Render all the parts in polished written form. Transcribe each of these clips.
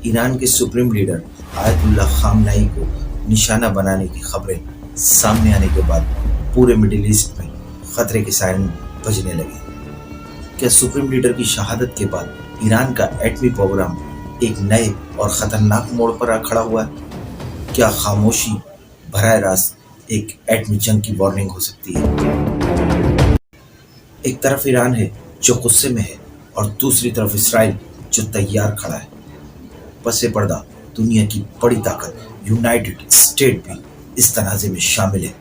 Iran के supreme leader Ayatollah Khamenei को निशाना बनाने की खबरें सामने आने के बाद पूरे मिडिल ईस्ट में खतरे के सायरन बजने लगे। क्या सुप्रीम लीडर की शहादत के बाद ईरान का एटमी प्रोग्राम एक नए और खतरनाक मोड़ पर आ खड़ा हुआ है? क्या खामोशी बराह रास्त एक एटमी जंग की वार्निंग हो सकती है? एक तरफ ईरान है जो गुस्से में है और दूसरी तरफ इसराइल जो तैयार खड़ा है। पसे पर्दा दुनिया की बड़ी ताकत यूनाइटेड स्टेट भी इस तनाज़े में शामिल है।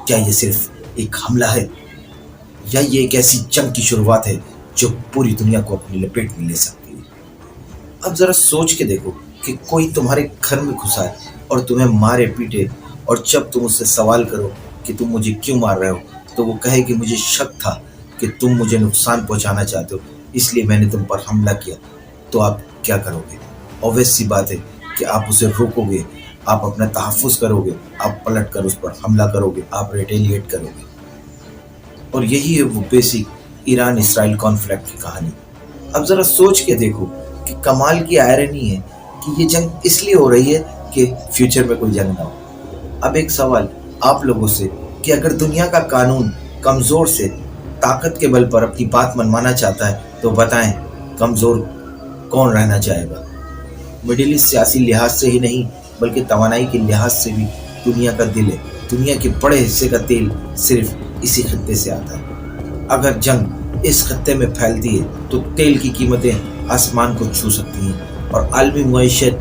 क्या ये सिर्फ एक हमला है या ये एक ऐसी जंग की शुरुआत है जो पूरी दुनिया को अपनी लपेट में ले सकती है? अब जरा सोच के देखो कि कोई तुम्हारे घर में घुसा है और तुम्हें मारे पीटे, और जब तुम उससे सवाल करो कि तुम मुझे क्यों मार रहे हो तो वो कहे कि मुझे शक था कि तुम मुझे नुकसान पहुंचाना चाहते हो, इसलिए मैंने तुम पर हमला किया। तो आप क्या करोगे? ऑब्वियस सी बात है कि आप उसे रोकोगे, आप अपना तहफ़्फ़ुज़ करोगे, आप पलट कर उस पर हमला करोगे, आप रिटेलिएट करोगे। और यही है वो बेसिक ईरान इसराइल कॉन्फ्लिक्ट की कहानी। अब ज़रा सोच के देखो कि कमाल की आयरनी है कि ये जंग इसलिए हो रही है कि फ्यूचर में कोई जंग ना हो। अब एक सवाल आप लोगों से कि अगर दुनिया का कानून कमज़ोर से ताकत के बल पर अपनी बात मनवाना चाहता है तो बताएं कमज़ोर कौन रहना चाहेगा? मिडिल ईस्ट सियासी लिहाज से ही नहीं बल्कि तवानाई के लिहाज से भी दुनिया का दिल है। दुनिया के बड़े हिस्से का तेल सिर्फ इसी खत्ते से आता है। अगर जंग इस खत्ते में फैलती है तो तेल की कीमतें आसमान को छू सकती हैं और आलमी मईशत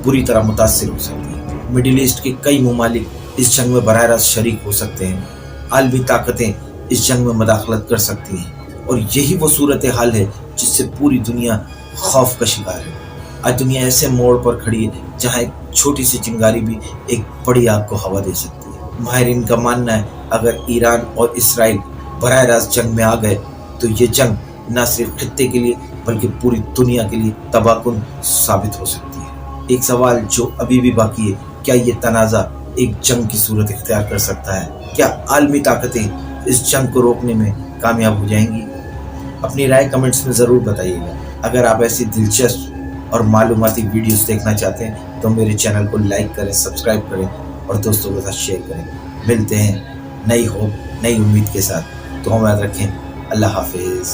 बुरी तरह मुतासिर हो सकती है। मिडिल ईस्ट के कई ममालिक इस जंग में बराह रास्त शरीक हो सकते हैं। आलमी ताकतें इस जंग में मदाखलत कर सकती हैं और यही वो सूरत हाल है जिससे पूरी दुनिया खौफ का शिकार है। आज दुनिया ऐसे मोड़ पर खड़ी है जहाँ एक छोटी सी चिंगारी भी एक बड़ी आग को हवा दे सकती है। माहिरीन का मानना है अगर ईरान और इसराइल बराह रास्त जंग में आ गए तो ये जंग न सिर्फ खित्ते के लिए बल्कि पूरी दुनिया के लिए तबाहकुन साबित हो सकती है। एक सवाल जो अभी भी बाकी है, क्या ये तनाज़ा एक जंग की सूरत इख्तियार कर सकता है? क्या आलमी ताकतें इस जंग को रोकने में कामयाब हो जाएंगी? अपनी राय कमेंट्स में ज़रूर बताइएगा। अगर आप ऐसी दिलचस्प और मालूमाती वीडियोस देखना चाहते हैं तो मेरे चैनल को लाइक करें, सब्सक्राइब करें और दोस्तों के साथ शेयर करें। मिलते हैं नई होप, नई उम्मीद के साथ। तो हम याद रखें। अल्लाह हाफिज़।